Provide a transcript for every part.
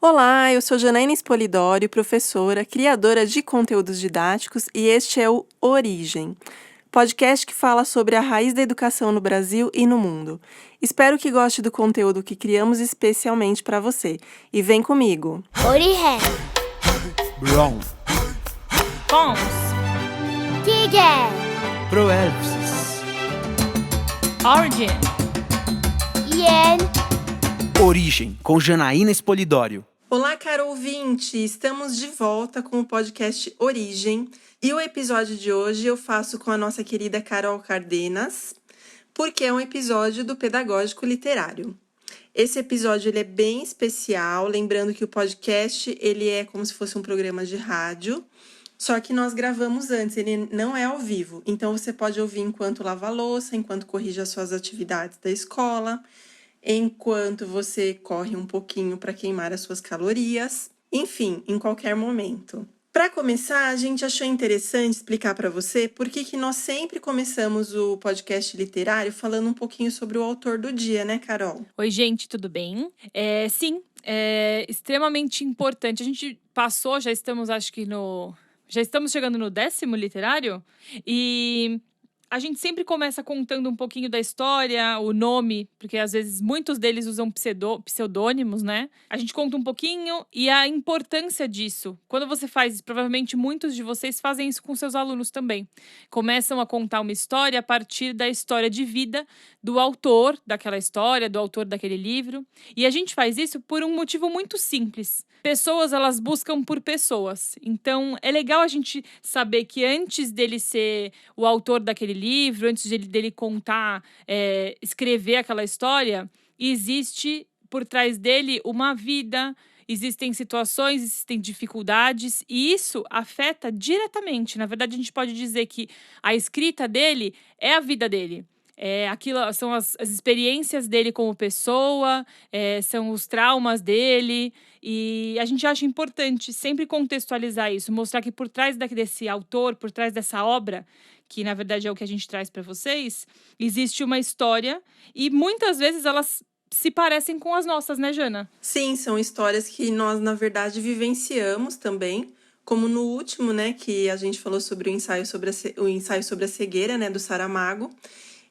Olá, eu sou Janaína Spolidório, professora, criadora de conteúdos didáticos e este é o Origem, podcast que fala sobre a raiz da educação no Brasil e no mundo. Espero que goste do conteúdo que criamos especialmente para você. E vem comigo! Origem. Brown, Pons, Tiger. Proelpsis, Origin, Ien. Origem, com Janaína Spolidório. Olá, caro ouvinte! Estamos de volta com o podcast Origem e o episódio de hoje eu faço com a nossa querida Carol Cardenas, porque é um episódio do Pedagógico Literário. Esse episódio ele é bem especial, lembrando que o podcast ele é como se fosse um programa de rádio, só que nós gravamos antes, ele não é ao vivo, então você pode ouvir enquanto lava a louça, enquanto corrige as suas atividades da escola, enquanto você corre um pouquinho para queimar as suas calorias, enfim, em qualquer momento. Para começar, a gente achou interessante explicar para você por que nós sempre começamos o podcast literário falando um pouquinho sobre o autor do dia, né, Carol? Oi, gente, tudo bem? Sim, é extremamente importante. A gente passou, já estamos, acho que Já estamos chegando no 10º literário e a gente sempre começa contando um pouquinho da história, o nome, porque às vezes muitos deles usam pseudônimos, né? A gente conta um pouquinho e a importância disso. Quando você faz isso, provavelmente muitos de vocês fazem isso com seus alunos também. Começam a contar uma história a partir da história de vida do autor daquela história, do autor daquele livro. E a gente faz isso por um motivo muito simples. Pessoas, elas buscam por pessoas. Então, é legal a gente saber que antes dele ser o autor daquele livro, antes dele contar, escrever aquela história, existe por trás dele uma vida, existem situações, existem dificuldades, e isso afeta diretamente. Na verdade, a gente pode dizer que a escrita dele é a vida dele. São as experiências dele como pessoa, são os traumas dele, e a gente acha importante sempre contextualizar isso, mostrar que por trás desse autor, por trás dessa obra, que na verdade é o que a gente traz para vocês, existe uma história e muitas vezes elas se parecem com as nossas, né, Jana? Sim, são histórias que nós, na verdade, vivenciamos também, como no último, né, que a gente falou sobre o ensaio sobre a cegueira, né, do Saramago.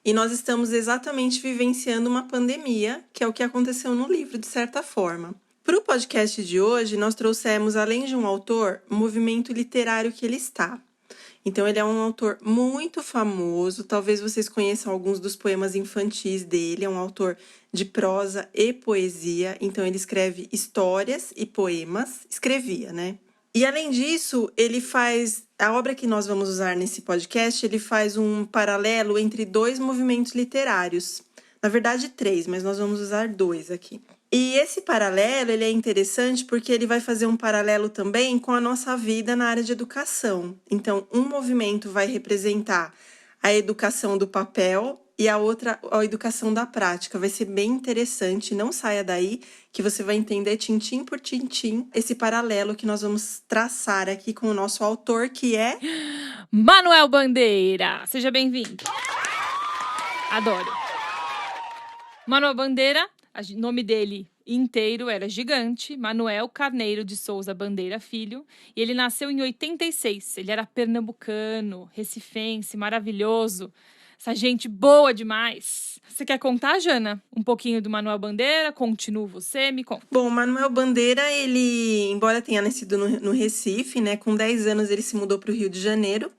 E nós estamos exatamente vivenciando uma pandemia, que é o que aconteceu no livro, de certa forma. Para o podcast de hoje, nós trouxemos, além de um autor, o movimento literário que ele está. Então, ele é um autor muito famoso, talvez vocês conheçam alguns dos poemas infantis dele, é um autor de prosa e poesia, então ele escreve histórias e poemas, escrevia, né? E além disso, a obra que nós vamos usar nesse podcast, ele faz um paralelo entre dois movimentos literários. Na verdade, 3, mas nós vamos usar 2 aqui. E esse paralelo, ele é interessante porque ele vai fazer um paralelo também com a nossa vida na área de educação. Então, um movimento vai representar a educação do papel e a outra a educação da prática. Vai ser bem interessante, não saia daí que você vai entender tintim por tintim esse paralelo que nós vamos traçar aqui com o nosso autor, que é Manuel Bandeira! Seja bem-vindo! Adoro! Manuel Bandeira, o nome dele inteiro era gigante, Manuel Carneiro de Souza Bandeira Filho, e ele nasceu em 86. Ele era pernambucano, recifense, maravilhoso. Essa gente boa demais. Você quer contar, Jana, um pouquinho do Manuel Bandeira? Continuo você, me conta. Bom, Manuel Bandeira, ele, embora tenha nascido no Recife, né, com 10 anos ele se mudou para o Rio de Janeiro,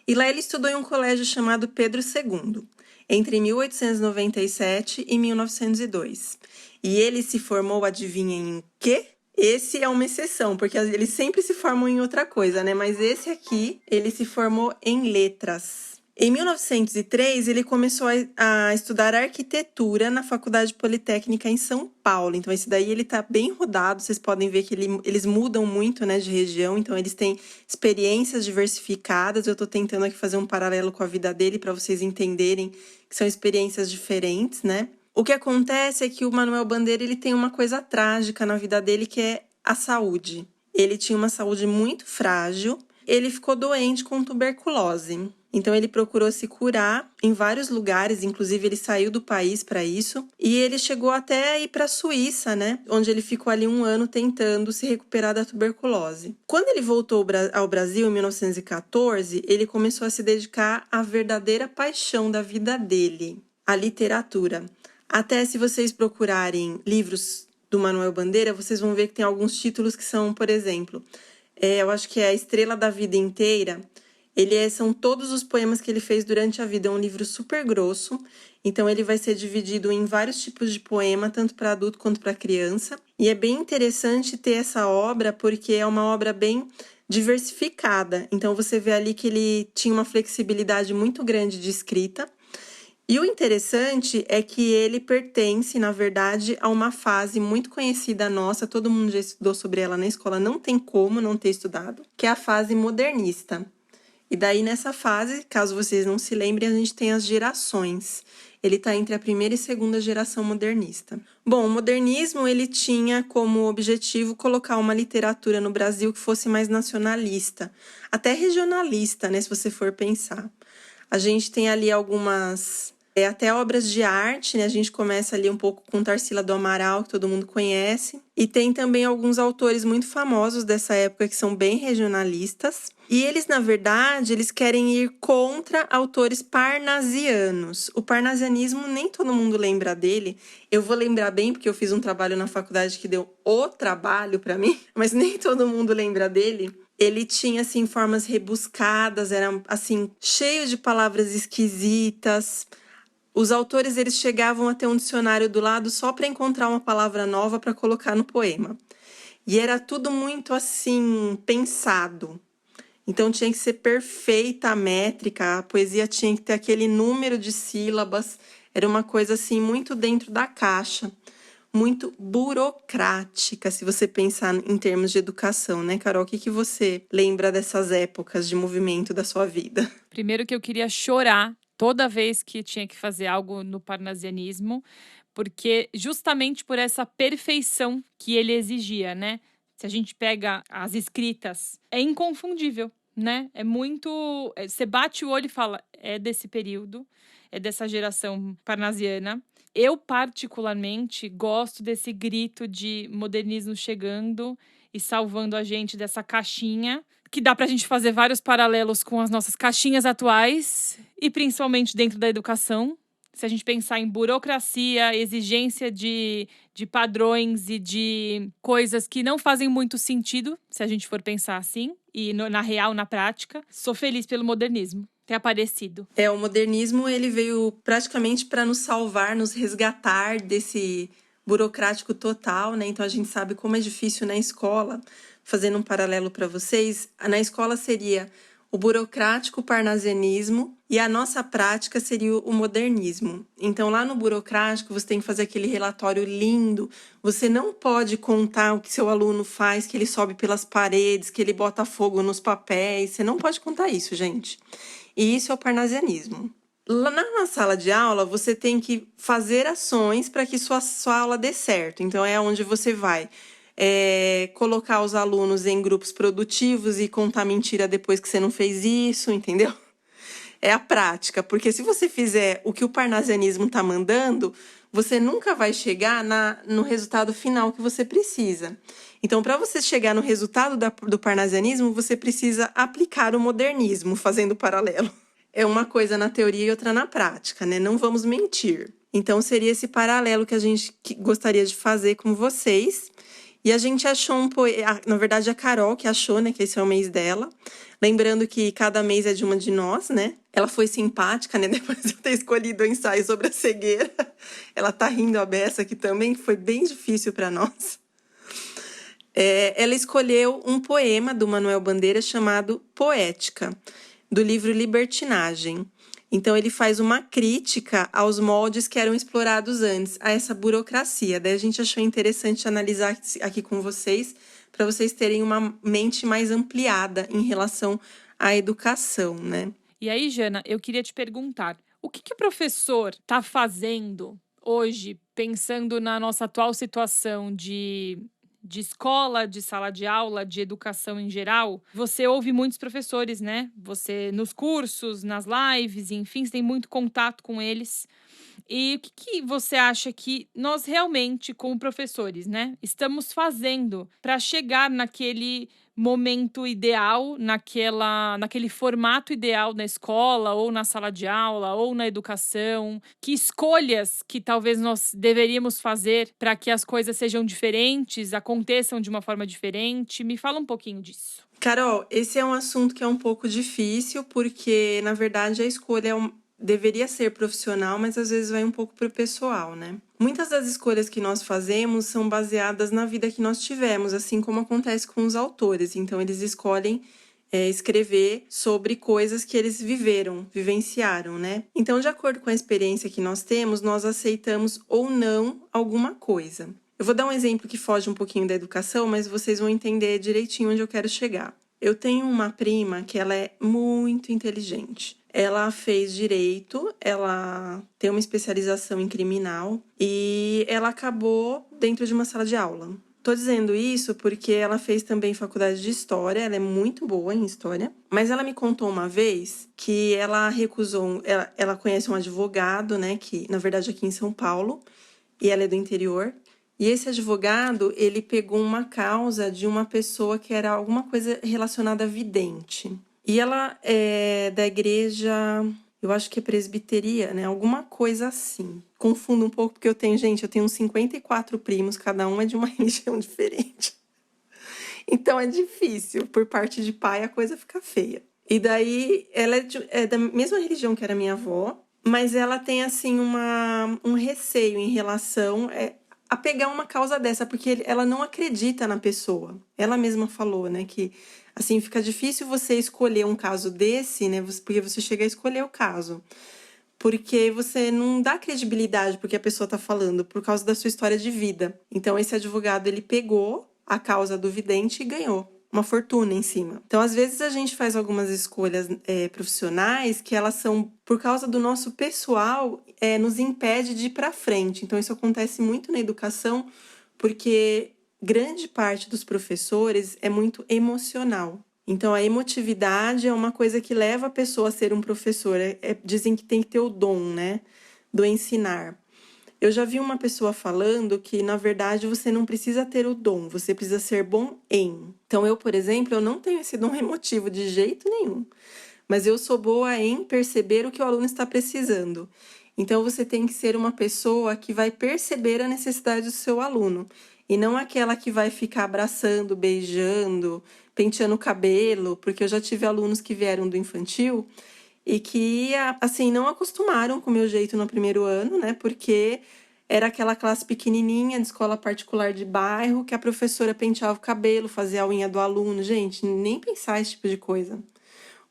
e lá ele estudou em um colégio chamado Pedro II, entre 1897 e 1902. E ele se formou, adivinha em quê? Esse é uma exceção, porque eles sempre se formam em outra coisa, né? Mas esse aqui, ele se formou em letras. Em 1903, ele começou a estudar arquitetura na Faculdade Politécnica em São Paulo. Então, esse daí ele tá bem rodado. Vocês podem ver que eles mudam muito, né, de região. Então, eles têm experiências diversificadas. Eu tô tentando aqui fazer um paralelo com a vida dele para vocês entenderem que são experiências diferentes, né? O que acontece é que o Manuel Bandeira ele tem uma coisa trágica na vida dele, que é a saúde. Ele tinha uma saúde muito frágil ele ficou doente com tuberculose. Então ele procurou se curar em vários lugares, inclusive ele saiu do país para isso, e ele chegou até a ir para a Suíça, né, onde ele ficou ali 1 ano tentando se recuperar da tuberculose. Quando ele voltou ao Brasil em 1914, ele começou a se dedicar à verdadeira paixão da vida dele, a literatura. Até se vocês procurarem livros do Manuel Bandeira, vocês vão ver que tem alguns títulos que são, por exemplo, eu acho que é A Estrela da Vida Inteira. São todos os poemas que ele fez durante a vida. É um livro super grosso, então ele vai ser dividido em vários tipos de poema, tanto para adulto quanto para criança. E é bem interessante ter essa obra, porque é uma obra bem diversificada. Então você vê ali que ele tinha uma flexibilidade muito grande de escrita. E o interessante é que ele pertence, na verdade, a uma fase muito conhecida nossa, todo mundo já estudou sobre ela na escola, não tem como não ter estudado, que é a fase modernista. E daí, nessa fase, caso vocês não se lembrem, a gente tem as gerações. Ele está entre a primeira e segunda geração modernista. Bom, o modernismo ele tinha como objetivo colocar uma literatura no Brasil que fosse mais nacionalista, até regionalista, né, se você for pensar. A gente tem ali algumas... até obras de arte, né? A gente começa ali um pouco com Tarsila do Amaral, que todo mundo conhece. E tem também alguns autores muito famosos dessa época que são bem regionalistas. E eles, na verdade, eles querem ir contra autores parnasianos. O parnasianismo, nem todo mundo lembra dele. Eu vou lembrar bem, porque eu fiz um trabalho na faculdade que deu o trabalho para mim, mas nem todo mundo lembra dele. Ele tinha, assim, formas rebuscadas, era, assim, cheio de palavras esquisitas. Os autores eles chegavam a ter um dicionário do lado só para encontrar uma palavra nova para colocar no poema. E era tudo muito assim, pensado. Então tinha que ser perfeita a métrica, a poesia tinha que ter aquele número de sílabas. Era uma coisa assim muito dentro da caixa, muito burocrática, se você pensar em termos de educação, né, Carol? O que você lembra dessas épocas de movimento da sua vida? Primeiro que eu queria chorar toda vez que tinha que fazer algo no parnasianismo, porque justamente por essa perfeição que ele exigia, né? Se a gente pega as escritas, é inconfundível, né? É muito... Você bate o olho e fala, é desse período, é dessa geração parnasiana. Eu, particularmente, gosto desse grito de modernismo chegando e salvando a gente dessa caixinha, que dá pra gente fazer vários paralelos com as nossas caixinhas atuais, e principalmente dentro da educação. Se a gente pensar em burocracia, exigência de padrões e de coisas que não fazem muito sentido, se a gente for pensar assim, e na real, na prática, sou feliz pelo modernismo ter aparecido. O modernismo ele veio praticamente para nos salvar, nos resgatar desse burocrático total, né? Então a gente sabe como é difícil na escola. Fazendo um paralelo para vocês, na escola seria o burocrático parnasianismo e a nossa prática seria o modernismo. Então, lá no burocrático, você tem que fazer aquele relatório lindo. Você não pode contar o que seu aluno faz, que ele sobe pelas paredes, que ele bota fogo nos papéis. Você não pode contar isso, gente. E isso é o parnasianismo. Lá na sala de aula, você tem que fazer ações para que sua aula dê certo. Então, é onde você vai colocar os alunos em grupos produtivos e contar mentira depois que você não fez isso, entendeu? É a prática, porque se você fizer o que o parnasianismo está mandando, você nunca vai chegar no resultado final que você precisa. Então, para você chegar no resultado do parnasianismo, você precisa aplicar o modernismo, fazendo paralelo. É uma coisa na teoria e outra na prática, né? Não vamos mentir. Então, seria esse paralelo que a gente gostaria de fazer com vocês. E a gente achou um poema, na verdade a Carol que achou, né, que esse é o mês dela. Lembrando que cada mês é de uma de nós, né? Ela foi simpática, né, depois de eu ter escolhido o ensaio sobre a cegueira. Ela tá rindo a beça aqui também, que foi bem difícil para nós. Ela escolheu um poema do Manuel Bandeira chamado Poética, do livro Libertinagem. Então, ele faz uma crítica aos moldes que eram explorados antes, a essa burocracia. Daí a gente achou interessante analisar aqui com vocês, para vocês terem uma mente mais ampliada em relação à educação, né? E aí, Jana, eu queria te perguntar, o que o professor está fazendo hoje, pensando na nossa atual situação de de escola, de sala de aula, de educação em geral, você ouve muitos professores, né? Você, nos cursos, nas lives, enfim, você tem muito contato com eles. E o que você acha que nós realmente, como professores, né, estamos fazendo para chegar naquele momento ideal, naquele formato ideal na escola, ou na sala de aula, ou na educação? Que escolhas que talvez nós deveríamos fazer para que as coisas sejam diferentes, aconteçam de uma forma diferente? Me fala um pouquinho disso. Carol, esse é um assunto que é um pouco difícil, porque, na verdade, a escolha deveria ser profissional, mas às vezes vai um pouco pro pessoal, né? Muitas das escolhas que nós fazemos são baseadas na vida que nós tivemos, assim como acontece com os autores. Então, eles escolhem escrever sobre coisas que eles vivenciaram, né? Então, de acordo com a experiência que nós temos, nós aceitamos ou não alguma coisa. Eu vou dar um exemplo que foge um pouquinho da educação, mas vocês vão entender direitinho onde eu quero chegar. Eu tenho uma prima que ela é muito inteligente. Ela fez direito, ela tem uma especialização em criminal e ela acabou dentro de uma sala de aula. Tô dizendo isso porque ela fez também faculdade de história, ela é muito boa em história, mas ela me contou uma vez que ela recusou, ela conhece um advogado, né, que na verdade aqui em São Paulo, e ela é do interior. E esse advogado, ele pegou uma causa de uma pessoa que era alguma coisa relacionada a vidente. E ela é da igreja, eu acho que é presbiteria, né? Alguma coisa assim. Confundo um pouco porque eu tenho uns 54 primos, cada um é de uma religião diferente. Então é difícil, por parte de pai a coisa fica feia. E daí ela é da mesma religião que era minha avó, mas ela tem assim um receio em relação a pegar uma causa dessa, porque ela não acredita na pessoa. Ela mesma falou, né, que assim fica difícil você escolher um caso desse, né, porque você chega a escolher o caso. Porque você não dá credibilidade porque a pessoa tá falando, por causa da sua história de vida. Então, esse advogado, ele pegou a causa do vidente e ganhou uma fortuna em cima. Então, às vezes, a gente faz algumas escolhas profissionais que elas são, por causa do nosso pessoal, nos impede de ir para frente. Então, isso acontece muito na educação, porque grande parte dos professores é muito emocional. Então, a emotividade é uma coisa que leva a pessoa a ser um professor. Dizem que tem que ter o dom, né, do ensinar. Eu já vi uma pessoa falando que, na verdade, você não precisa ter o dom, você precisa ser bom em. Então, eu, por exemplo, eu não tenho esse dom emotivo de jeito nenhum, mas eu sou boa em perceber o que o aluno está precisando. Então, você tem que ser uma pessoa que vai perceber a necessidade do seu aluno, e não aquela que vai ficar abraçando, beijando, penteando o cabelo, porque eu já tive alunos que vieram do infantil e que, assim, não acostumaram com o meu jeito no primeiro ano, né? Porque era aquela classe pequenininha de escola particular de bairro, que a professora penteava o cabelo, fazia a unha do aluno. Gente, nem pensar esse tipo de coisa.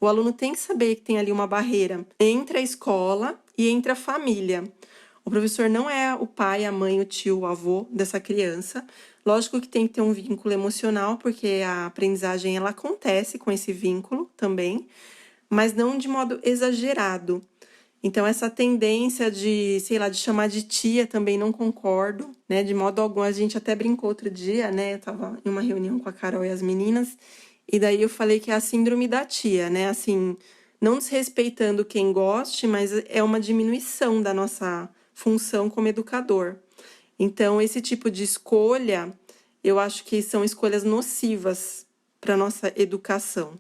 O aluno tem que saber que tem ali uma barreira entre a escola e entre a família. O professor não é o pai, a mãe, o tio, o avô dessa criança. Lógico que tem que ter um vínculo emocional, porque a aprendizagem ela acontece com esse vínculo também, mas não de modo exagerado. Então, essa tendência de, sei lá, de chamar de tia também não concordo, né? De modo algum, a gente até brincou outro dia, né? Eu tava em uma reunião com a Carol e as meninas, e daí eu falei que é a síndrome da tia, né? Assim, não desrespeitando quem goste, mas é uma diminuição da nossa função como educador. Então, esse tipo de escolha, eu acho que são escolhas nocivas para a nossa educação.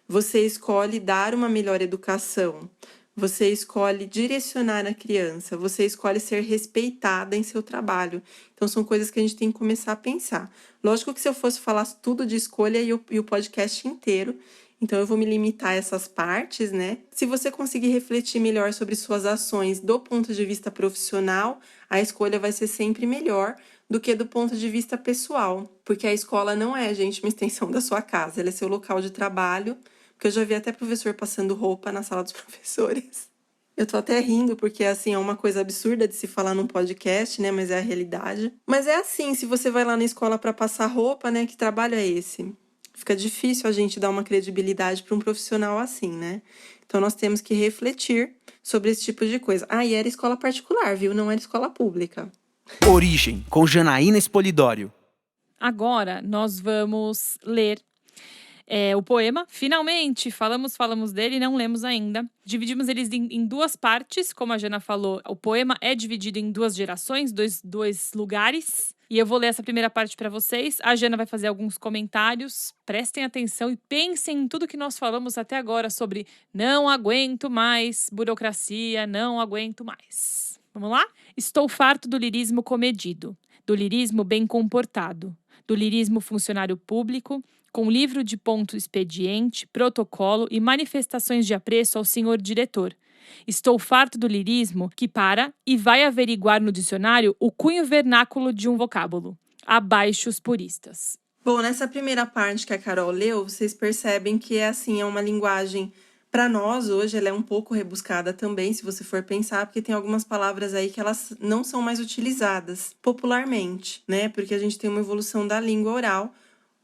Você escolhe dar uma melhor educação, você escolhe direcionar a criança, você escolhe ser respeitada em seu trabalho. Então, são coisas que a gente tem que começar a pensar. Lógico que se eu fosse falar tudo de escolha e o podcast inteiro, então eu vou me limitar a essas partes, né? Se você conseguir refletir melhor sobre suas ações do ponto de vista profissional, a escolha vai ser sempre melhor do que do ponto de vista pessoal. Porque a escola não é, gente, uma extensão da sua casa, ela é seu local de trabalho. Porque eu já vi até professor passando roupa na sala dos professores. Eu tô até rindo, porque assim, é uma coisa absurda de se falar num podcast, né? Mas é a realidade. Mas é assim, se você vai lá na escola para passar roupa, né? Que trabalho é esse? Fica difícil a gente dar uma credibilidade para um profissional assim, né? Então, nós temos que refletir sobre esse tipo de coisa. Ah, e era escola particular, viu? Não era escola pública. Origem, com Janaína Espolidório. Agora, nós vamos ler o poema. Finalmente, falamos dele e não lemos ainda. Dividimos eles em duas partes, como a Jana falou. O poema é dividido em duas gerações, dois lugares. E eu vou ler essa primeira parte para vocês. A Jana vai fazer alguns comentários. Prestem atenção e pensem em tudo que nós falamos até agora sobre não aguento mais burocracia, não aguento mais. Vamos lá? Estou farto do lirismo comedido, do lirismo bem comportado, do lirismo funcionário público, com livro de ponto expediente, protocolo e manifestações de apreço ao senhor diretor. Estou farto do lirismo que para e vai averiguar no dicionário o cunho vernáculo de um vocábulo. Abaixo os puristas. Bom, nessa primeira parte que a Carol leu, vocês percebem que é uma linguagem, para nós hoje, ela é um pouco rebuscada também, se você for pensar, porque tem algumas palavras aí que elas não são mais utilizadas popularmente, né? Porque a gente tem uma evolução da língua oral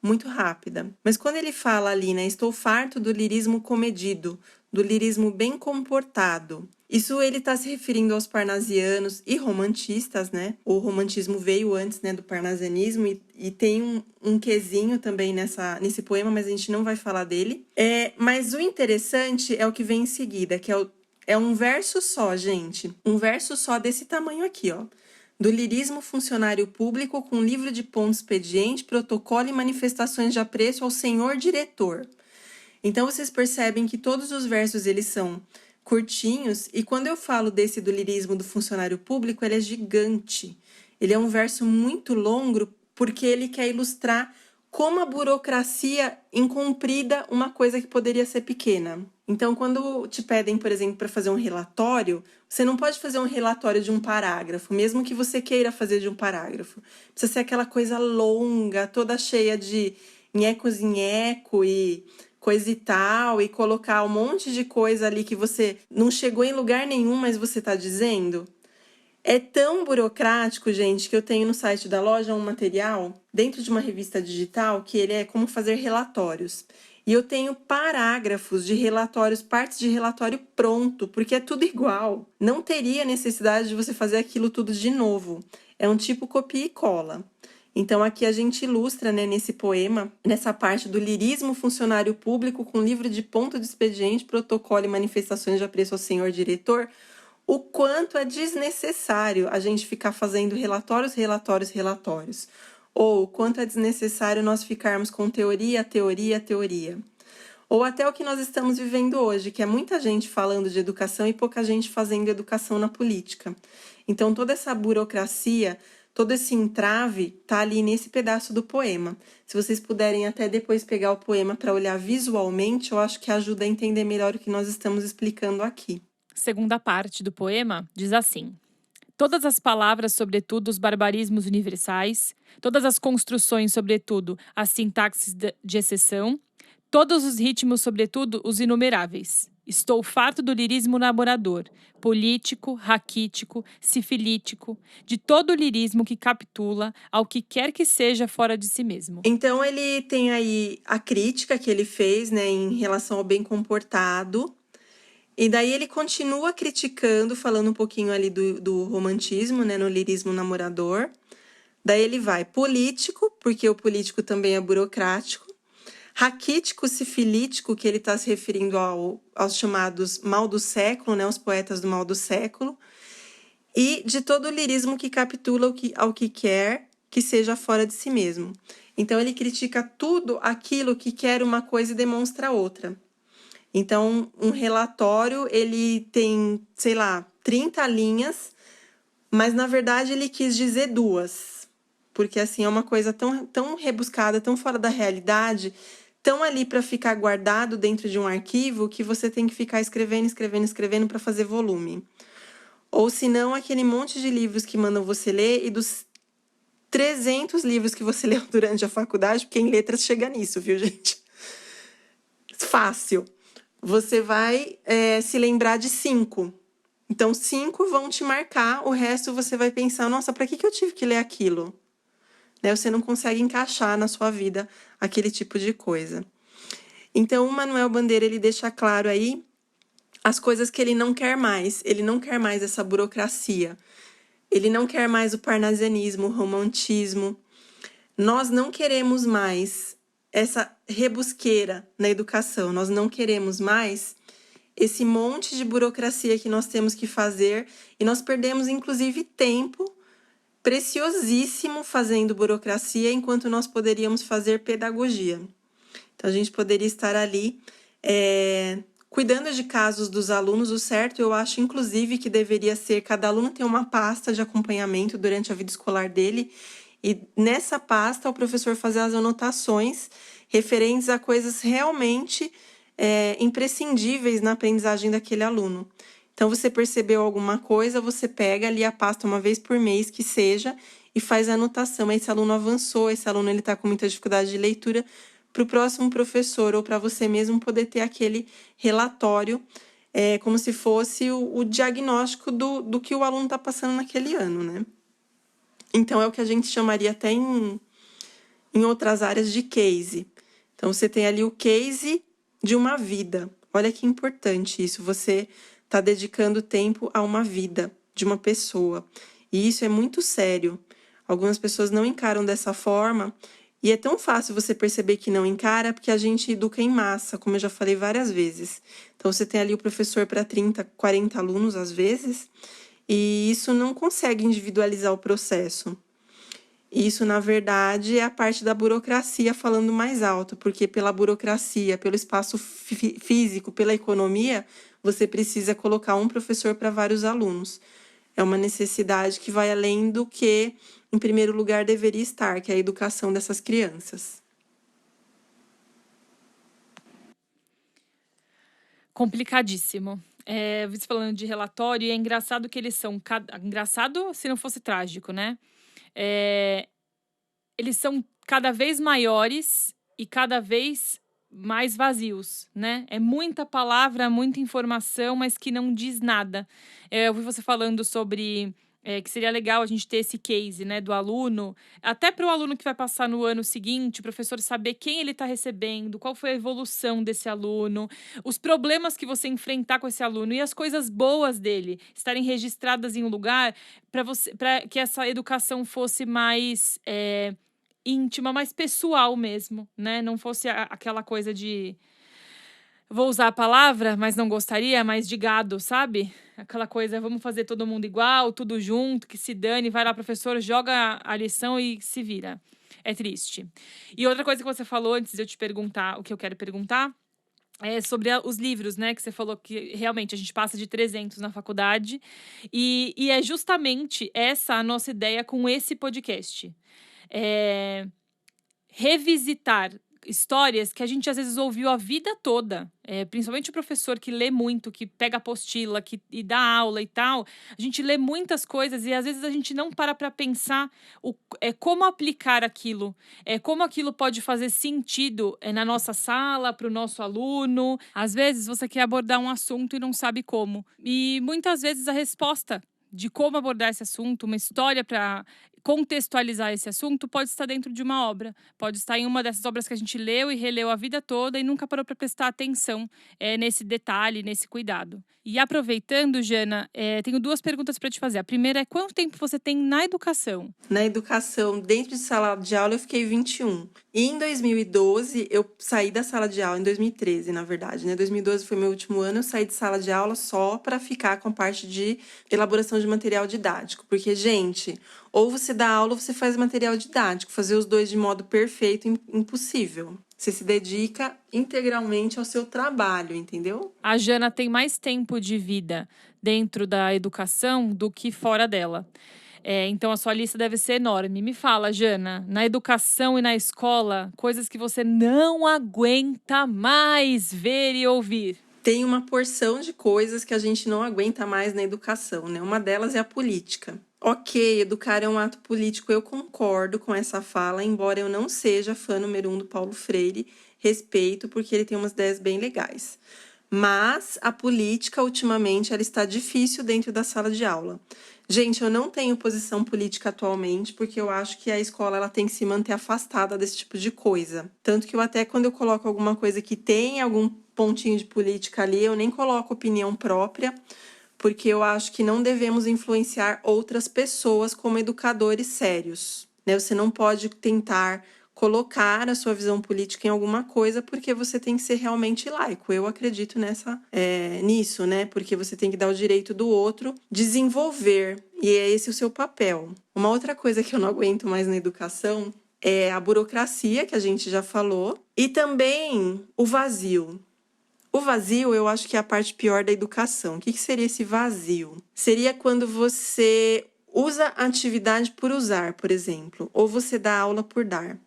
muito rápida. Mas quando ele fala ali, né, estou farto do lirismo comedido, do lirismo bem comportado, isso ele está se referindo aos parnasianos e romantistas, né? O romantismo veio antes, né, do parnasianismo e tem um quesinho também nesse poema, mas a gente não vai falar dele. Mas o interessante é o que vem em seguida, que é um verso só, gente. Um verso só desse tamanho aqui, ó. Do lirismo funcionário público com livro de ponto expediente, protocolo e manifestações de apreço ao senhor diretor. Então, vocês percebem que todos os versos, eles são curtinhos, e quando eu falo desse do lirismo do funcionário público, ele é gigante. Ele é um verso muito longo, porque ele quer ilustrar como a burocracia incomprida uma coisa que poderia ser pequena. Então, quando te pedem, por exemplo, para fazer um relatório, você não pode fazer um relatório de um parágrafo, mesmo que você queira fazer de um parágrafo. Precisa ser aquela coisa longa, toda cheia de nheco-nheco e coisa e tal, e colocar um monte de coisa ali que você não chegou em lugar nenhum, mas você está dizendo. É tão burocrático, gente, que eu tenho no site da loja um material dentro de uma revista digital que ele é como fazer relatórios. E eu tenho parágrafos de relatórios, partes de relatório pronto, porque é tudo igual. Não teria necessidade de você fazer aquilo tudo de novo. É um tipo copia e cola. Então, aqui a gente ilustra, né, nesse poema, nessa parte do lirismo funcionário público com livro de ponto de expediente, protocolo e manifestações de apreço ao senhor diretor, o quanto é desnecessário a gente ficar fazendo relatórios. Ou o quanto é desnecessário nós ficarmos com teoria. Ou até o que nós estamos vivendo hoje, que é muita gente falando de educação e pouca gente fazendo educação na política. Então, toda essa burocracia, todo esse entrave está ali nesse pedaço do poema. Se vocês puderem até depois pegar o poema para olhar visualmente, eu acho que ajuda a entender melhor o que nós estamos explicando aqui. Segunda parte do poema diz assim: todas as palavras, sobretudo os barbarismos universais, todas as construções, sobretudo as sintaxes de exceção, todos os ritmos, sobretudo os inumeráveis. Estou farto do lirismo namorador, político, raquítico, sifilítico, de todo o lirismo que capitula ao que quer que seja fora de si mesmo. Então, ele tem aí a crítica que ele fez, né, em relação ao bem comportado. E daí ele continua criticando, falando um pouquinho ali do romantismo, né, no lirismo namorador. Daí ele vai político, porque o político também é burocrático. Raquítico, sifilítico, que ele está se referindo aos chamados mal do século, né, os poetas do mal do século. E de todo o lirismo que capitula ao que quer que seja fora de si mesmo. Então ele critica tudo aquilo que quer uma coisa e demonstra outra. Então, um relatório, ele tem, 30 linhas, mas, na verdade, ele quis dizer 2. Porque, assim, é uma coisa tão rebuscada, tão fora da realidade, tão ali para ficar guardado dentro de um arquivo, que você tem que ficar escrevendo para fazer volume. Ou, se não, aquele monte de livros que mandam você ler, e dos 300 livros que você leu durante a faculdade, porque em letras chega nisso, viu, gente? Fácil. Você vai se lembrar de 5. Então, 5 vão te marcar, o resto você vai pensar, nossa, para que eu tive que ler aquilo? Né? Você não consegue encaixar na sua vida aquele tipo de coisa. Então, o Manuel Bandeira, ele deixa claro aí as coisas que ele não quer mais. Ele não quer mais essa burocracia. Ele não quer mais o parnasianismo, o romantismo. Nós não queremos mais essa rebusqueira na educação, nós não queremos mais esse monte de burocracia que nós temos que fazer e nós perdemos, inclusive, tempo preciosíssimo fazendo burocracia enquanto nós poderíamos fazer pedagogia. Então, a gente poderia estar ali cuidando de casos dos alunos. O certo, eu acho, inclusive, que deveria ser cada aluno ter uma pasta de acompanhamento durante a vida escolar dele e nessa pasta o professor fazer as anotações referentes a coisas realmente imprescindíveis na aprendizagem daquele aluno. Então, você percebeu alguma coisa, você pega ali a pasta uma vez por mês, que seja, e faz a anotação. Esse aluno avançou, esse aluno está com muita dificuldade de leitura, para o próximo professor ou para você mesmo poder ter aquele relatório, como se fosse o diagnóstico do que o aluno está passando naquele ano, né? Então, é o que a gente chamaria até em outras áreas de case. Então, você tem ali o case de uma vida. Olha que importante isso, você está dedicando tempo a uma vida de uma pessoa. E isso é muito sério. Algumas pessoas não encaram dessa forma. E é tão fácil você perceber que não encara, porque a gente educa em massa, como eu já falei várias vezes. Então, você tem ali o professor para 30, 40 alunos, às vezes, e isso não consegue individualizar o processo. Isso, na verdade, é a parte da burocracia falando mais alto, porque pela burocracia, pelo espaço físico, pela economia, você precisa colocar um professor para vários alunos. É uma necessidade que vai além do que, em primeiro lugar, deveria estar, que é a educação dessas crianças. Complicadíssimo. Você falando de relatório, e é engraçado que eles são... Engraçado se não fosse trágico, né? Eles são cada vez maiores e cada vez mais vazios, né? É muita palavra, muita informação, mas que não diz nada. Eu ouvi você falando sobre que seria legal a gente ter esse case, né, do aluno, até para o aluno que vai passar no ano seguinte, o professor saber quem ele está recebendo, qual foi a evolução desse aluno, os problemas que você enfrentar com esse aluno e as coisas boas dele estarem registradas em um lugar para que essa educação fosse mais íntima, mais pessoal mesmo, né? Não fosse aquela coisa de... Vou usar a palavra, mas não gostaria, mas de gado, sabe? Aquela coisa, vamos fazer todo mundo igual, tudo junto, que se dane, vai lá, professor, joga a lição e se vira. É triste. E outra coisa que você falou, antes de eu te perguntar o que eu quero perguntar, é sobre os livros, né? Que você falou que realmente a gente passa de 300 na faculdade. E é justamente essa a nossa ideia com esse podcast. Revisitar histórias que a gente às vezes ouviu a vida toda, principalmente o professor que lê muito, que pega apostila e dá aula e tal, a gente lê muitas coisas e às vezes a gente não para pensar como aplicar aquilo, como aquilo pode fazer sentido na nossa sala, para o nosso aluno. Às vezes você quer abordar um assunto e não sabe como, e muitas vezes a resposta de como abordar esse assunto, uma história para contextualizar esse assunto, pode estar dentro de uma obra. Pode estar em uma dessas obras que a gente leu e releu a vida toda e nunca parou para prestar atenção nesse detalhe, nesse cuidado. E aproveitando, Jana, tenho duas perguntas para te fazer. A primeira é: quanto tempo você tem na educação? Na educação, dentro de sala de aula, eu fiquei 21. E em 2012, eu saí da sala de aula, em 2013, na verdade, né? 2012 foi meu último ano, eu saí de sala de aula só para ficar com a parte de elaboração de material didático. Porque, gente, ou você dá aula ou você faz material didático. Fazer os dois de modo perfeito, impossível. Você se dedica integralmente ao seu trabalho, entendeu? A Jana tem mais tempo de vida dentro da educação do que fora dela. Então, a sua lista deve ser enorme. Me fala, Jana, na educação e na escola, coisas que você não aguenta mais ver e ouvir. Tem uma porção de coisas que a gente não aguenta mais na educação, né? Uma delas é a política. Ok, educar é um ato político, eu concordo com essa fala, embora eu não seja fã número 1 do Paulo Freire, respeito, porque ele tem umas ideias bem legais. Mas a política, ultimamente, ela está difícil dentro da sala de aula. Gente, eu não tenho posição política atualmente, porque eu acho que a escola ela tem que se manter afastada desse tipo de coisa. Tanto que eu até, quando eu coloco alguma coisa que tem algum pontinho de política ali, eu nem coloco opinião própria, porque eu acho que não devemos influenciar outras pessoas como educadores sérios. né? Você não pode tentar colocar a sua visão política em alguma coisa, porque você tem que ser realmente laico. Eu acredito nisso, né? Porque você tem que dar o direito do outro desenvolver, e é esse o seu papel. Uma outra coisa que eu não aguento mais na educação é a burocracia, que a gente já falou, e também o vazio. O vazio, eu acho que é a parte pior da educação. O que seria esse vazio? Seria quando você usa a atividade por usar, por exemplo, ou você dá aula por dar.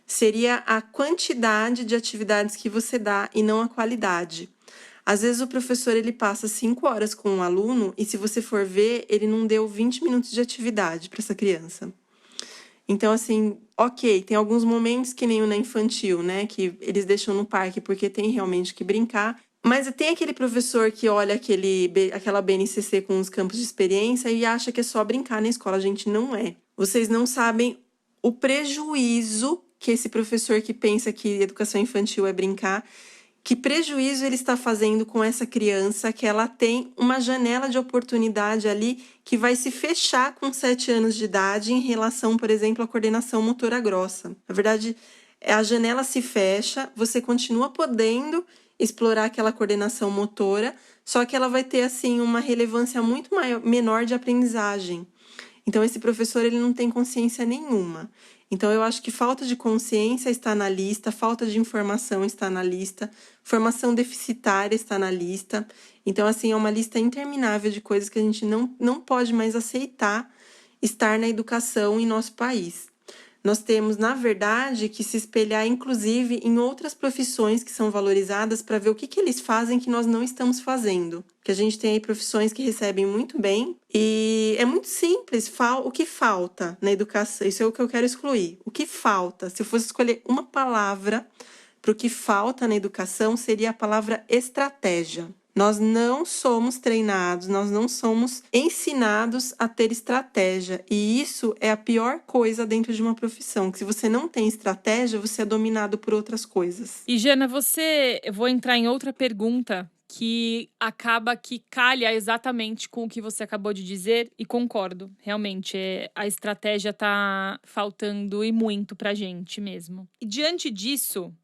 Seria a quantidade de atividades que você dá e não a qualidade. Às vezes o professor ele passa 5 horas com um aluno e se você for ver, ele não deu 20 minutos de atividade para essa criança. Então, assim, ok, tem alguns momentos que nem o na infantil, né? Que eles deixam no parque porque tem realmente que brincar. Mas tem aquele professor que olha aquela BNCC com os campos de experiência e acha que é só brincar na escola. Gente, não é. Vocês não sabem o prejuízo que esse professor que pensa que educação infantil é brincar, que prejuízo ele está fazendo com essa criança, que ela tem uma janela de oportunidade ali que vai se fechar com 7 anos de idade em relação, por exemplo, à coordenação motora grossa. Na verdade, a janela se fecha, você continua podendo explorar aquela coordenação motora, só que ela vai ter, assim, uma relevância muito menor de aprendizagem. Então, esse professor ele não tem consciência nenhuma. Então, eu acho que falta de consciência está na lista, falta de informação está na lista, formação deficitária está na lista. Então, assim, é uma lista interminável de coisas que a gente não pode mais aceitar estar na educação em nosso país. Nós temos, na verdade, que se espelhar, inclusive, em outras profissões que são valorizadas para ver o que eles fazem que nós não estamos fazendo. Porque a gente tem aí profissões que recebem muito bem e é muito simples. O que falta na educação? Isso é o que eu quero excluir. O que falta? Se eu fosse escolher uma palavra para o que falta na educação, seria a palavra estratégia. Nós não somos treinados, nós não somos ensinados a ter estratégia. E isso é a pior coisa dentro de uma profissão, que se você não tem estratégia, você é dominado por outras coisas. E, Jana, eu vou entrar em outra pergunta que acaba que calha exatamente com o que você acabou de dizer e concordo. Realmente, a estratégia tá faltando e muito pra gente mesmo. E diante disso,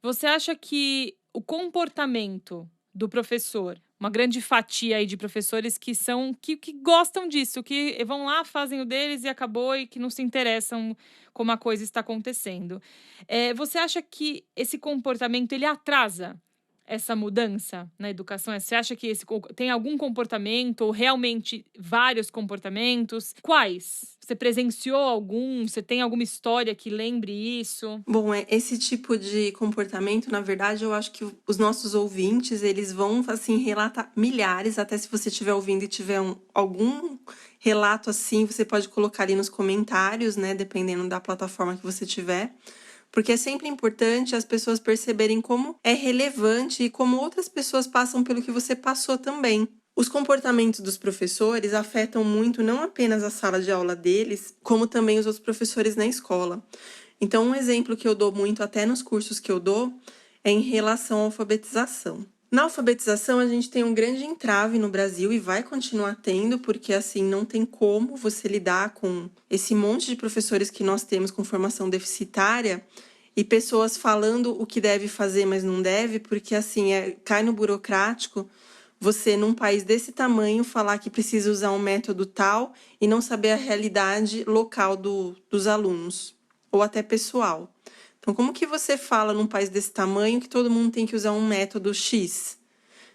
você acha que o comportamento do professor, uma grande fatia aí de professores que gostam disso, que vão lá, fazem o deles e acabou e que não se interessam como a coisa está acontecendo. Você acha que esse comportamento, ele atrasa essa mudança na educação? Você acha que tem algum comportamento ou realmente vários comportamentos? Quais? Você presenciou algum? Você tem alguma história que lembre isso? Bom, esse tipo de comportamento, na verdade, eu acho que os nossos ouvintes, eles vão, assim, relatar milhares, até se você estiver ouvindo e tiver algum relato assim, você pode colocar ali nos comentários, né, dependendo da plataforma que você tiver. Porque é sempre importante as pessoas perceberem como é relevante e como outras pessoas passam pelo que você passou também. Os comportamentos dos professores afetam muito não apenas a sala de aula deles, como também os outros professores na escola. Então, um exemplo que eu dou muito até nos cursos que eu dou é em relação à alfabetização. Na alfabetização, a gente tem um grande entrave no Brasil e vai continuar tendo, porque assim não tem como você lidar com esse monte de professores que nós temos com formação deficitária e pessoas falando o que deve fazer, mas não deve, porque assim cai no burocrático você, num país desse tamanho, falar que precisa usar um método tal e não saber a realidade local dos alunos, ou até pessoal. Então, como que você fala num país desse tamanho que todo mundo tem que usar um método X?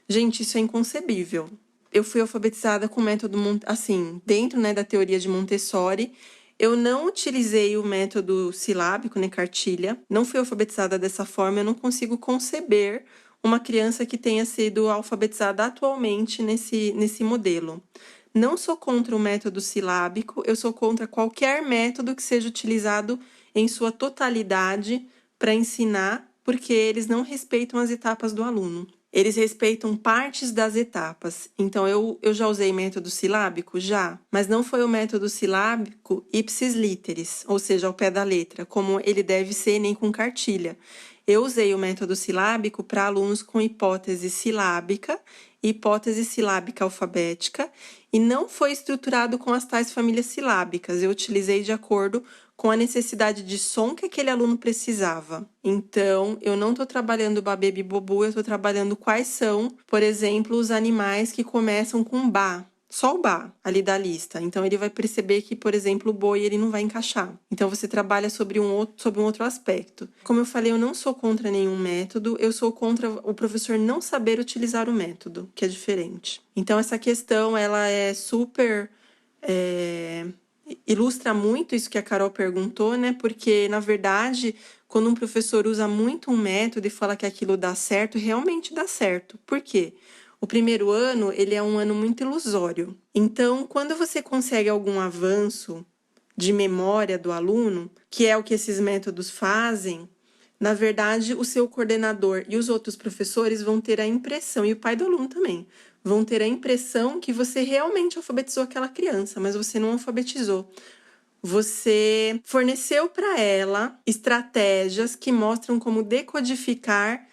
Gente, isso é inconcebível. Eu fui alfabetizada com o método, assim, dentro, né, da teoria de Montessori. Eu não utilizei o método silábico, né, cartilha. Não fui alfabetizada dessa forma. Eu não consigo conceber uma criança que tenha sido alfabetizada atualmente nesse modelo. Não sou contra o método silábico, eu sou contra qualquer método que seja utilizado em sua totalidade para ensinar, porque eles não respeitam as etapas do aluno. Eles respeitam partes das etapas. Então, eu já usei método silábico? Já. Mas não foi o método silábico ipsis literis, ou seja, ao pé da letra, como ele deve ser, nem com cartilha. Eu usei o método silábico para alunos com hipótese silábica e hipótese silábica alfabética e não foi estruturado com as tais famílias silábicas. Eu utilizei de acordo com a necessidade de som que aquele aluno precisava. Então, eu não estou trabalhando babê bibobu, eu estou trabalhando quais são, por exemplo, os animais que começam com ba. Só o ba ali da lista. Então, ele vai perceber que, por exemplo, o boi ele não vai encaixar. Então, você trabalha sobre um outro aspecto. Como eu falei, eu não sou contra nenhum método, eu sou contra o professor não saber utilizar o método, que é diferente. Então, essa questão, ela é super... ilustra muito isso que a Carol perguntou, né? Porque, na verdade, quando um professor usa muito um método e fala que aquilo dá certo, realmente dá certo. Por quê? O primeiro ano, ele é um ano muito ilusório. Então, quando você consegue algum avanço de memória do aluno, que é o que esses métodos fazem, na verdade, o seu coordenador e os outros professores vão ter a impressão, e o pai do aluno também, vão ter a impressão que você realmente alfabetizou aquela criança, mas você não alfabetizou. Você forneceu para ela estratégias que mostram como decodificar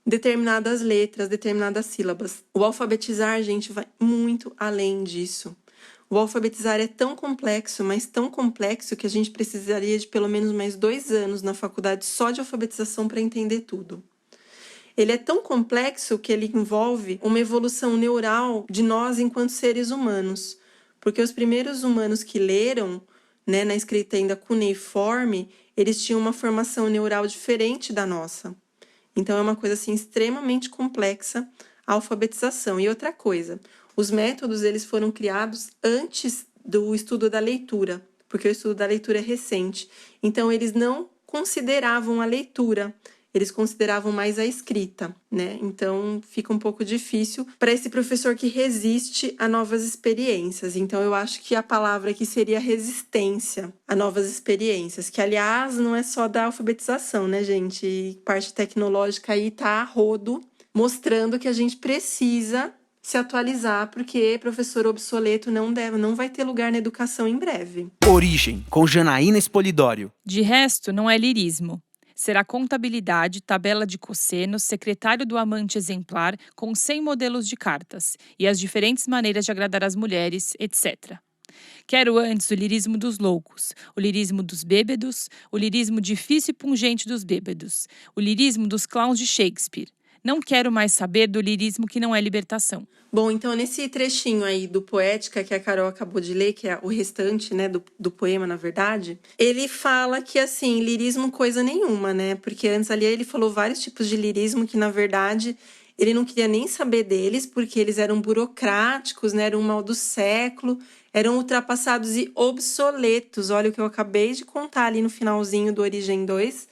determinadas letras, determinadas sílabas. O alfabetizar, gente, vai muito além disso. O alfabetizar é tão complexo, mas tão complexo que a gente precisaria de pelo menos mais 2 anos na faculdade só de alfabetização para entender tudo. Ele é tão complexo que ele envolve uma evolução neural de nós enquanto seres humanos. Porque os primeiros humanos que leram, né, na escrita ainda cuneiforme, eles tinham uma formação neural diferente da nossa. Então, é uma coisa assim, extremamente complexa a alfabetização. E outra coisa, os métodos eles foram criados antes do estudo da leitura, porque o estudo da leitura é recente. Então, eles não consideravam a leitura, eles consideravam mais a escrita, né? Então, fica um pouco difícil para esse professor que resiste a novas experiências. Então, eu acho que a palavra aqui seria resistência a novas experiências, que, aliás, não é só da alfabetização, né, gente? Parte tecnológica aí tá a rodo, mostrando que a gente precisa se atualizar, porque professor obsoleto não vai ter lugar na educação em breve. Origem, com Janaína Espolidório. De resto, não é lirismo. Será contabilidade, tabela de cossenos, secretário do amante exemplar com 100 modelos de cartas e as diferentes maneiras de agradar as mulheres, etc. Quero antes o lirismo dos loucos, o lirismo dos bêbados, o lirismo difícil e pungente dos bêbados, o lirismo dos clowns de Shakespeare. Não quero mais saber do lirismo que não é libertação. Bom, então nesse trechinho aí do Poética que a Carol acabou de ler, que é o restante, né, do poema, na verdade, ele fala que, assim, lirismo coisa nenhuma, né? Porque antes ali ele falou vários tipos de lirismo que, na verdade, ele não queria nem saber deles, porque eles eram burocráticos, né? Eram um mal do século, eram ultrapassados e obsoletos. Olha o que eu acabei de contar ali no finalzinho do Origem 2,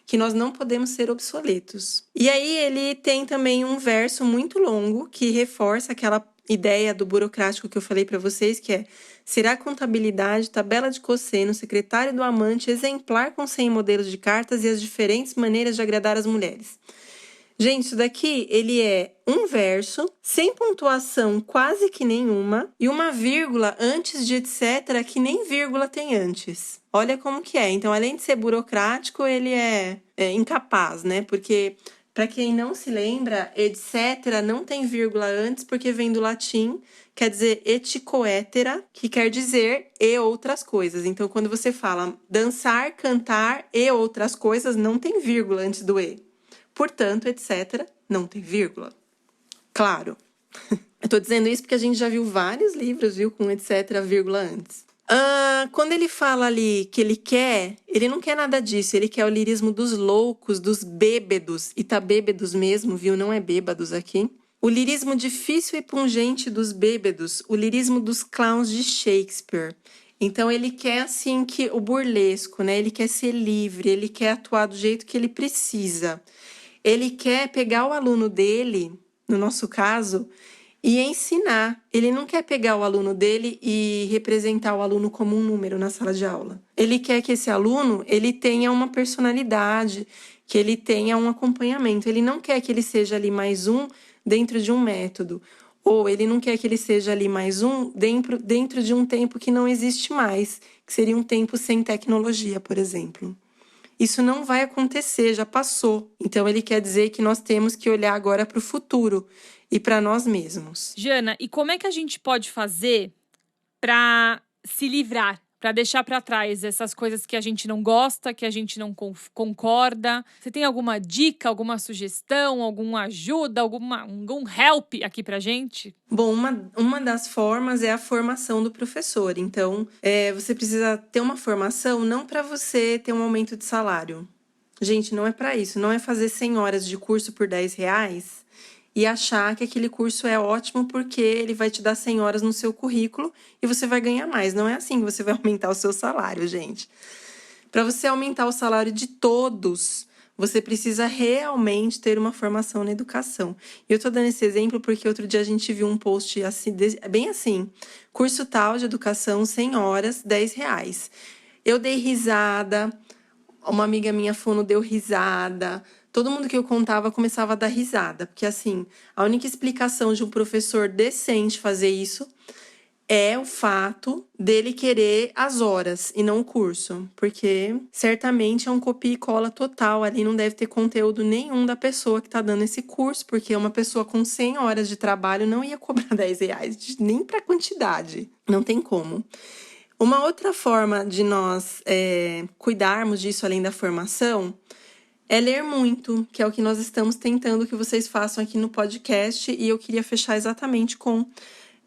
que nós não podemos ser obsoletos. E aí ele tem também um verso muito longo que reforça aquela ideia do burocrático que eu falei para vocês, que é: será contabilidade, tabela de cosseno, secretário do amante, exemplar com 100 modelos de cartas e as diferentes maneiras de agradar as mulheres. Gente, isso daqui, ele é um verso, sem pontuação quase que nenhuma, e uma vírgula antes de etc, que nem vírgula tem antes. Olha como que é. Então, além de ser burocrático, ele é incapaz, né? Porque, para quem não se lembra, etc não tem vírgula antes, porque vem do latim, quer dizer et coetera, que quer dizer e outras coisas. Então, quando você fala dançar, cantar e outras coisas, não tem vírgula antes do e. Portanto, etc, não tem vírgula. Claro. Eu tô dizendo isso porque a gente já viu vários livros, viu, com etc, vírgula antes. Quando ele fala ali que ele não quer nada disso, ele quer o lirismo dos loucos, dos bêbados, e tá bêbados mesmo, viu, não é bêbados aqui. O lirismo difícil e pungente dos bêbados, o lirismo dos clowns de Shakespeare. Então, ele quer, assim, que o burlesco, né, ele quer ser livre, ele quer atuar do jeito que ele precisa. Ele quer pegar o aluno dele, no nosso caso, e ensinar. Ele não quer pegar o aluno dele e representar o aluno como um número na sala de aula. Ele quer que esse aluno ele tenha uma personalidade, que ele tenha um acompanhamento. Ele não quer que ele seja ali mais um dentro de um método. Ou ele não quer que ele seja ali mais um dentro de um tempo que não existe mais, que seria um tempo sem tecnologia, por exemplo. Isso não vai acontecer, já passou. Então, ele quer dizer que nós temos que olhar agora para o futuro e para nós mesmos. Jana, e como é que a gente pode fazer para se livrar, para deixar para trás essas coisas que a gente não gosta, que a gente não concorda? Você tem alguma dica, alguma sugestão, alguma ajuda, algum help aqui pra gente? Bom, uma das formas é a formação do professor. Então, você precisa ter uma formação não para você ter um aumento de salário. Gente, não é para isso. Não é fazer 100 horas de curso por R$10 e achar que aquele curso é ótimo porque ele vai te dar 100 horas no seu currículo e você vai ganhar mais. Não é assim que você vai aumentar o seu salário, gente. Para você aumentar o salário de todos, você precisa realmente ter uma formação na educação. E eu tô dando esse exemplo porque outro dia a gente viu um post assim, bem assim, curso tal de educação, 100 horas, R$10. Eu dei risada, uma amiga minha fono deu risada, todo mundo que eu contava começava a dar risada, porque assim, a única explicação de um professor decente fazer isso é o fato dele querer as horas e não o curso, porque certamente é um copia e cola total, ali não deve ter conteúdo nenhum da pessoa que tá dando esse curso, porque uma pessoa com 100 horas de trabalho não ia cobrar R$10, nem para quantidade, não tem como. Uma outra forma de nós cuidarmos disso além da formação é ler muito, que é o que nós estamos tentando que vocês façam aqui no podcast, e eu queria fechar exatamente com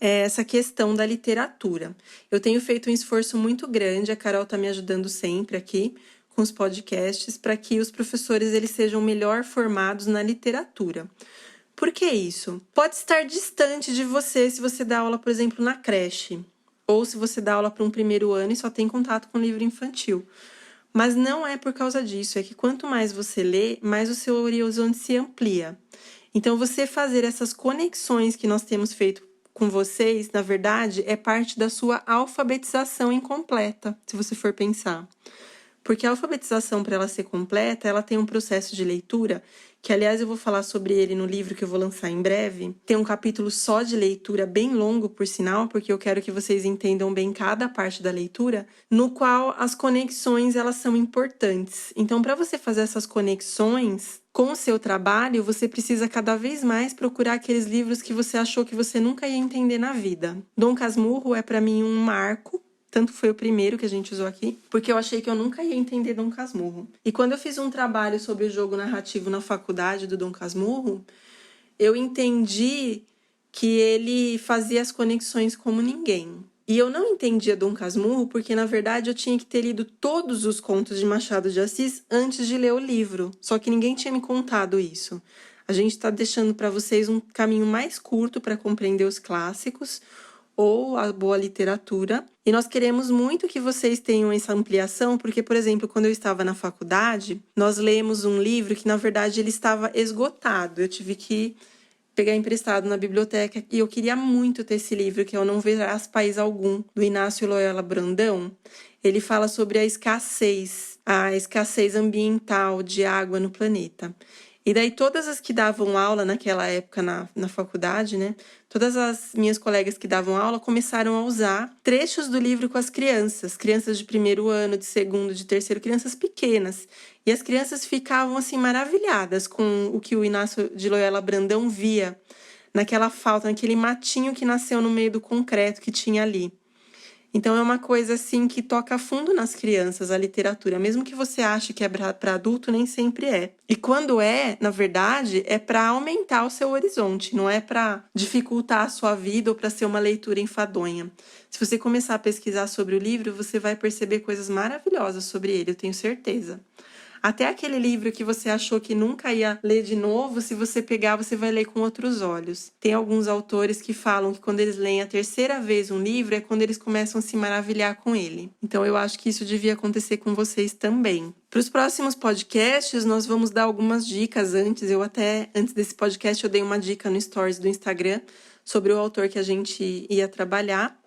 essa questão da literatura. Eu tenho feito um esforço muito grande, a Carol está me ajudando sempre aqui com os podcasts, para que os professores eles sejam melhor formados na literatura. Por que isso? Pode estar distante de você se você dá aula, por exemplo, na creche, ou se você dá aula para um primeiro ano e só tem contato com livro infantil. Mas não é por causa disso, é que quanto mais você lê, mais o seu horizonte se amplia. Então, você fazer essas conexões que nós temos feito com vocês, na verdade, é parte da sua alfabetização incompleta, se você for pensar. Porque a alfabetização, para ela ser completa, ela tem um processo de leitura, que aliás eu vou falar sobre ele no livro que eu vou lançar em breve. Tem um capítulo só de leitura, bem longo por sinal, porque eu quero que vocês entendam bem cada parte da leitura, no qual as conexões elas são importantes. Então, para você fazer essas conexões com o seu trabalho, você precisa cada vez mais procurar aqueles livros que você achou que você nunca ia entender na vida. Dom Casmurro é para mim um marco. Tanto foi o primeiro que a gente usou aqui, porque eu achei que eu nunca ia entender Dom Casmurro. E quando eu fiz um trabalho sobre o jogo narrativo na faculdade do Dom Casmurro, eu entendi que ele fazia as conexões como ninguém. E eu não entendia Dom Casmurro porque, na verdade, eu tinha que ter lido todos os contos de Machado de Assis antes de ler o livro. Só que ninguém tinha me contado isso. A gente está deixando para vocês um caminho mais curto para compreender os clássicos, ou a boa literatura. E nós queremos muito que vocês tenham essa ampliação, porque, por exemplo, quando eu estava na faculdade, nós lemos um livro que, na verdade, ele estava esgotado. Eu tive que pegar emprestado na biblioteca e eu queria muito ter esse livro, que é O Não Verás País Algum, do Inácio Loyola Brandão. Ele fala sobre a escassez ambiental de água no planeta. E daí todas as que davam aula naquela época na faculdade, né? Todas as minhas colegas que davam aula começaram a usar trechos do livro com as crianças de primeiro ano, de segundo, de terceiro, crianças pequenas. E as crianças ficavam assim maravilhadas com o que o Inácio de Loyola Brandão via naquela falta, naquele matinho que nasceu no meio do concreto que tinha ali. Então é uma coisa assim que toca fundo nas crianças, a literatura. Mesmo que você ache que é para adulto, nem sempre é. E quando é, na verdade, é para aumentar o seu horizonte, não é para dificultar a sua vida ou para ser uma leitura enfadonha. Se você começar a pesquisar sobre o livro, você vai perceber coisas maravilhosas sobre ele, eu tenho certeza. Até aquele livro que você achou que nunca ia ler de novo, se você pegar, você vai ler com outros olhos. Tem alguns autores que falam que quando eles leem a terceira vez um livro, é quando eles começam a se maravilhar com ele. Então, eu acho que isso devia acontecer com vocês também. Para os próximos podcasts, nós vamos dar algumas dicas antes desse podcast, eu dei uma dica no Stories do Instagram sobre o autor que a gente ia trabalhar.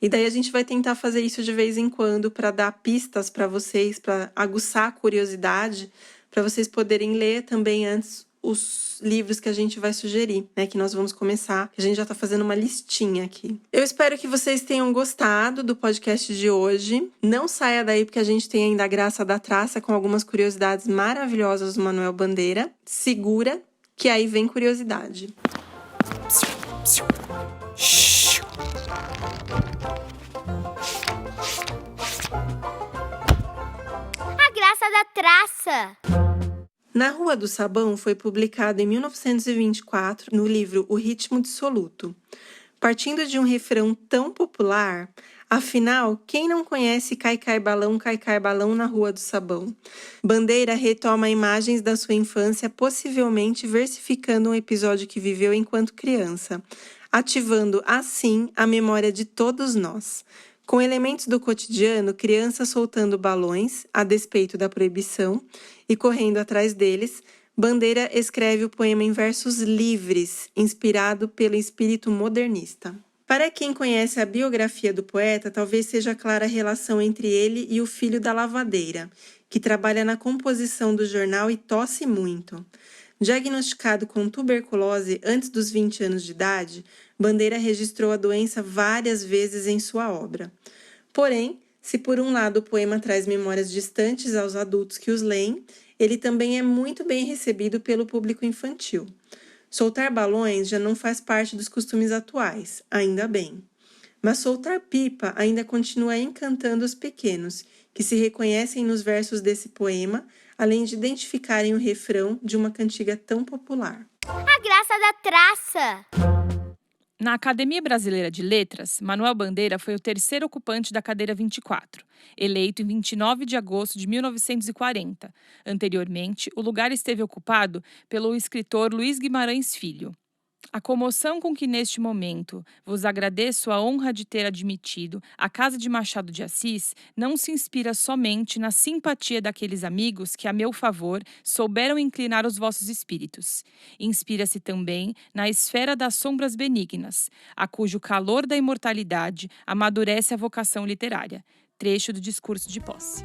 E daí a gente vai tentar fazer isso de vez em quando para dar pistas para vocês, para aguçar a curiosidade, para vocês poderem ler também antes os livros que a gente vai sugerir, né? Que nós vamos começar, a gente já está fazendo uma listinha aqui. Eu espero que vocês tenham gostado do podcast de hoje. Não saia daí porque a gente tem ainda a Graça da Traça com algumas curiosidades maravilhosas do Manuel Bandeira. Segura que aí vem curiosidade. da Traça. Na Rua do Sabão foi publicado em 1924 no livro O Ritmo Dissoluto. Partindo de um refrão tão popular, afinal, quem não conhece Cai Cai Balão na Rua do Sabão? Bandeira retoma imagens da sua infância, possivelmente versificando um episódio que viveu enquanto criança, ativando assim a memória de todos nós. Com elementos do cotidiano, crianças soltando balões, a despeito da proibição, e correndo atrás deles, Bandeira escreve o poema em versos livres, inspirado pelo espírito modernista. Para quem conhece a biografia do poeta, talvez seja clara a relação entre ele e o filho da lavadeira, que trabalha na composição do jornal e tosse muito. Diagnosticado com tuberculose antes dos 20 anos de idade, Bandeira registrou a doença várias vezes em sua obra. Porém, se por um lado o poema traz memórias distantes aos adultos que os leem, ele também é muito bem recebido pelo público infantil. Soltar balões já não faz parte dos costumes atuais, ainda bem. Mas soltar pipa ainda continua encantando os pequenos, que se reconhecem nos versos desse poema, além de identificarem o refrão de uma cantiga tão popular. A graça da traça. Na Academia Brasileira de Letras, Manuel Bandeira foi o terceiro ocupante da cadeira 24, eleito em 29 de agosto de 1940. Anteriormente, o lugar esteve ocupado pelo escritor Luiz Guimarães Filho. A comoção com que neste momento vos agradeço a honra de ter admitido a casa de Machado de Assis não se inspira somente na simpatia daqueles amigos que, a meu favor, souberam inclinar os vossos espíritos. Inspira-se também na esfera das sombras benignas, a cujo calor da imortalidade amadurece a vocação literária. Trecho do discurso de posse.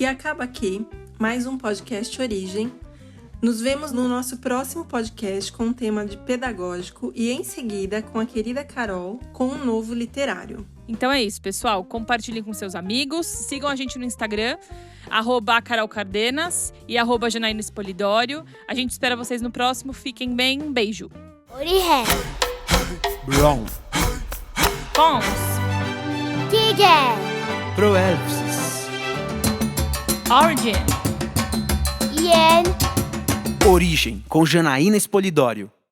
E acaba aqui mais um podcast Origem. Nos vemos no nosso próximo podcast com um tema de pedagógico e em seguida com a querida Carol com um novo literário. Então é isso, pessoal. Compartilhem com seus amigos. Sigam a gente no Instagram, @carolcardenas e @Janaína Espolidório. A gente espera vocês no próximo. Fiquem bem. Um beijo. Orihen. Brown. Pons. Tiger. Proelpsis. Origin. Ien. Origem, com Janaína Espolidório.